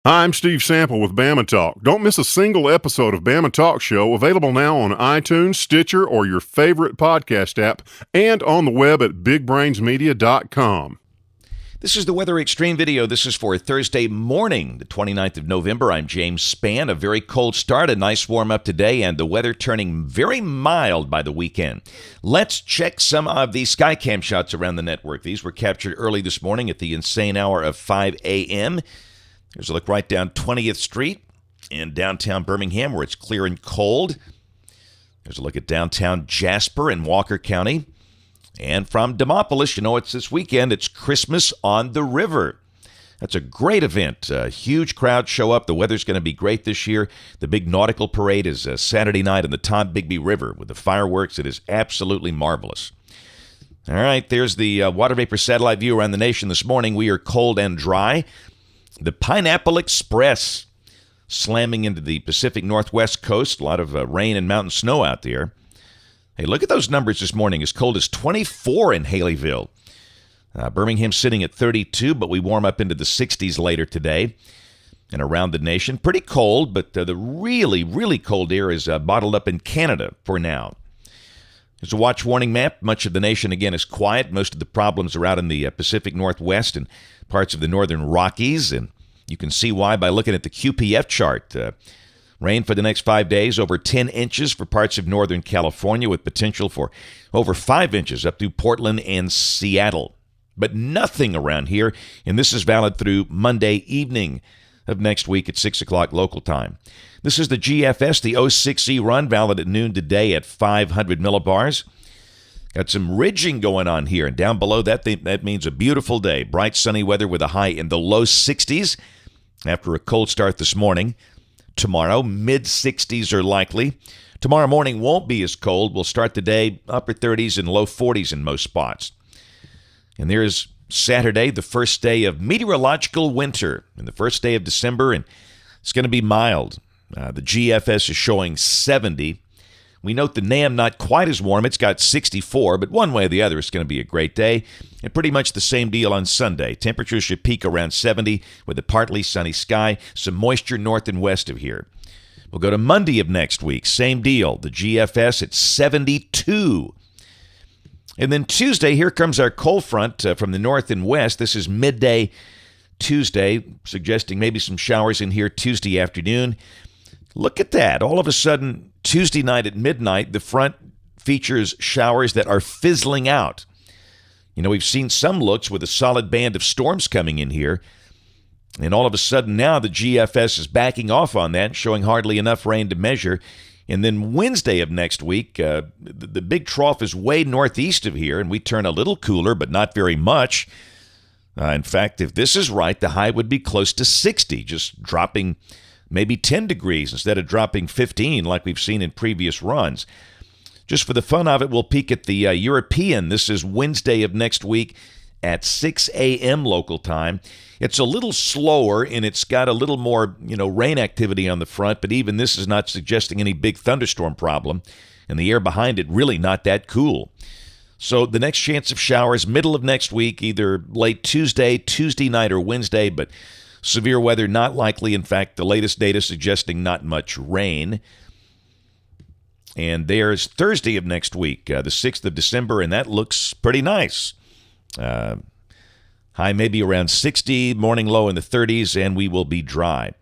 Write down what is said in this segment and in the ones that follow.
Hi, I'm Steve Sample with Bama Talk. Don't miss a single episode of Bama Talk Show, available now on iTunes, Stitcher, or your favorite podcast app, and on the web at bigbrainsmedia.com. This is the Weather Xtreme video. This is for Thursday morning, the 29th of November. I'm James Spann. A very cold start, a nice warm up today, and the weather turning very mild by the weekend. Let's check some of the Skycam shots around the network. These were captured early this morning at the insane hour of 5 a.m. Here's a look right down 20th Street in downtown Birmingham, where it's clear and cold. Here's a look at downtown Jasper in Walker County. And from Demopolis, you know it's this weekend. It's Christmas on the River. That's a great event. A huge crowd show up. The weather's going to be great this year. The big nautical parade is Saturday night on the Tom Bigby River with the fireworks. It is absolutely marvelous. All right, there's the water vapor satellite view around the nation this morning. We are cold and dry. The Pineapple Express slamming into the Pacific Northwest coast. A lot of rain and mountain snow out there. Hey, look at those numbers this morning. As cold as 24 in Haleyville. Birmingham sitting at 32, but we warm up into the 60s later today and around the nation. Pretty cold, but the really, really cold air is bottled up in Canada for now. There's a watch warning map. Much of the nation, again, is quiet. Most of the problems are out in the Pacific Northwest and parts of the northern Rockies, and you can see why by looking at the QPF chart. Rain for the next 5 days, over 10 inches for parts of northern California, with potential for over 5 inches up through Portland and Seattle. But nothing around here, and this is valid through Monday evening of next week at 6 o'clock local time. This is the GFS, the 06E run, valid at noon today at 500 millibars. Got some ridging going on here, and down below that means a beautiful day. Bright, sunny weather with a high in the low 60s after a cold start this morning. Tomorrow, mid-60s are likely. Tomorrow morning won't be as cold. We'll start the day upper 30s and low 40s in most spots. And there's Saturday, the first day of meteorological winter, and the first day of December, and it's going to be mild. The GFS is showing 70. We note the NAM not quite as warm. It's got 64, but one way or the other, it's going to be a great day. And pretty much the same deal on Sunday. Temperatures should peak around 70 with a partly sunny sky, some moisture north and west of here. We'll go to Monday of next week. Same deal. The GFS at 72. And then Tuesday, here comes our cold front from the north and west. This is midday Tuesday, suggesting maybe some showers in here Tuesday afternoon. Look at that. All of a sudden, Tuesday night at midnight, the front features showers that are fizzling out. You know, we've seen some looks with a solid band of storms coming in here, and all of a sudden now the GFS is backing off on that, showing hardly enough rain to measure. And then Wednesday of next week, the big trough is way northeast of here, and we turn a little cooler, but not very much. In fact, if this is right, the high would be close to 60, just dropping maybe 10 degrees instead of dropping 15 like we've seen in previous runs. Just for the fun of it, we'll peek at the European. This is Wednesday of next week at 6 a.m. local time. It's a little slower, and it's got a little more, rain activity on the front, but even this is not suggesting any big thunderstorm problem, and the air behind it really not that cool. So the next chance of showers, middle of next week, either late Tuesday night, or Wednesday, but severe weather not likely. In fact, the latest data suggesting not much rain. And there's Thursday of next week, the 6th of December, and that looks pretty nice. High maybe around 60, morning low in the 30s, and we will be dry.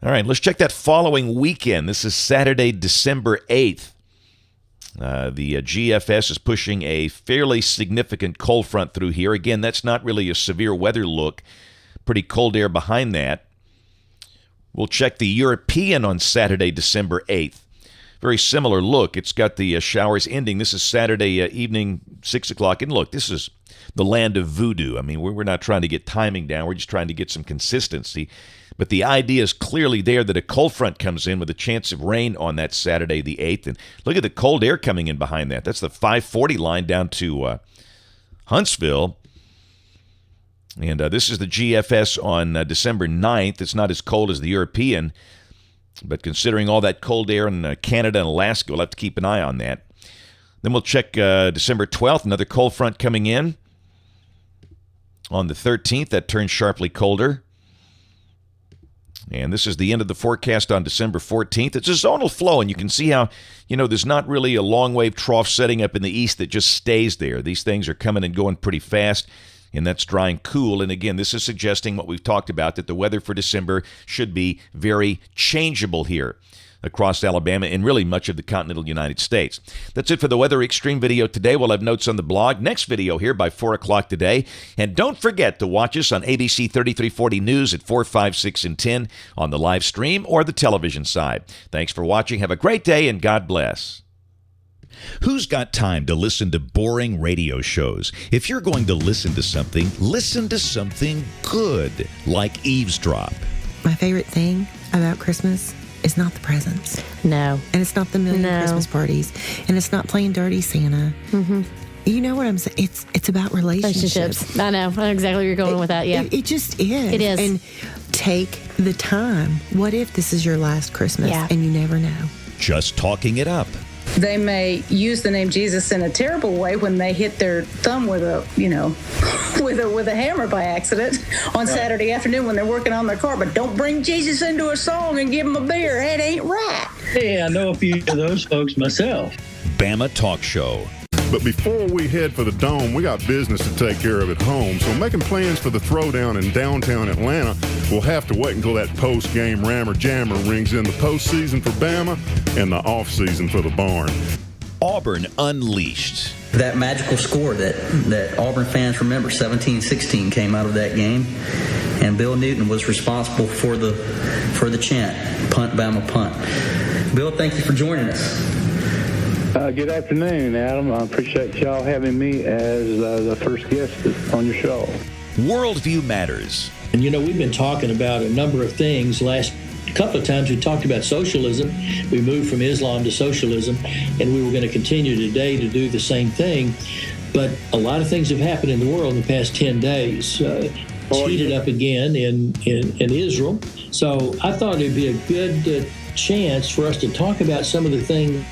All right, let's check that following weekend. This is Saturday, December 8th. The GFS is pushing a fairly significant cold front through here. Again, that's not really a severe weather look. Pretty cold air behind that. We'll check the European on Saturday, December 8th. Very similar look. It's got the showers ending. This is Saturday evening, 6 o'clock. And look, this is the land of voodoo. I mean, we're not trying to get timing down. We're just trying to get some consistency. But the idea is clearly there that a cold front comes in with a chance of rain on that Saturday, the 8th. And look at the cold air coming in behind that. That's the 540 line down to Huntsville. And this is the GFS on December 9th. It's not as cold as the European, but considering all that cold air in Canada and Alaska, we'll have to keep an eye on that. Then we'll check December 12th, another cold front coming in. On the 13th, that turns sharply colder. And this is the end of the forecast on December 14th. It's a zonal flow, and you can see how, there's not really a long wave trough setting up in the east that just stays there. These things are coming and going pretty fast, and that's dry and cool. And again, this is suggesting what we've talked about, that the weather for December should be very changeable here across Alabama and really much of the continental United States. That's it for the Weather Xtreme video today. We'll have notes on the blog. Next video here by 4 o'clock today. And don't forget to watch us on ABC 3340 News at 4, 5, 6, and 10 on the live stream or the television side. Thanks for watching. Have a great day, and God bless. Who's got time to listen to boring radio shows? If you're going to listen to something good, like Eavesdrop. My favorite thing about Christmas is not the presents. No. And it's not the million Christmas parties. And it's not playing Dirty Santa. Mm-hmm. You know what I'm saying? It's about relationships. I know. I know exactly where you're going with that, yeah. It just is. It is. And take the time. What if this is your last Christmas and you never know? Just talking it up. They may use the name Jesus in a terrible way when they hit their thumb with a hammer by accident on Saturday afternoon when they're working on their car. But don't bring Jesus into a song and give him a beer. It ain't right. Hey, I know a few of those folks myself. Bama Talk Show. But before we head for the Dome, we got business to take care of at home. So making plans for the throwdown in downtown Atlanta, we'll have to wait until that post-game rammer jammer rings in the postseason for Bama and the offseason for the Barn. Auburn Unleashed. That magical score that Auburn fans remember, 17-16, came out of that game. And Bill Newton was responsible for the chant, punt, Bama, punt. Bill, thank you for joining us. Good afternoon, Adam. I appreciate y'all having me as the first guest on your show. Worldview Matters. And we've been talking about a number of things. Last couple of times we talked about socialism. We moved from Islam to socialism, and we were going to continue today to do the same thing. But a lot of things have happened in the world in the past 10 days. It's heated up again in Israel. So I thought it'd be a good chance for us to talk about some of the things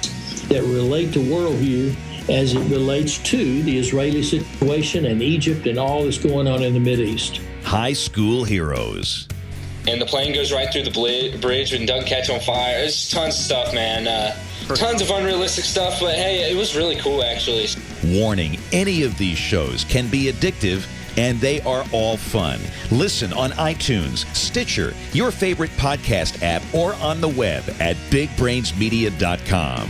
that relate to worldview as it relates to the Israeli situation and Egypt and all that's going on in the Mideast. High School Heroes. And the plane goes right through the bridge and doesn't catch on fire. It's tons of stuff, man. Tons of unrealistic stuff, but hey, it was really cool, actually. Warning, any of these shows can be addictive, and they are all fun. Listen on iTunes, Stitcher, your favorite podcast app, or on the web at bigbrainsmedia.com.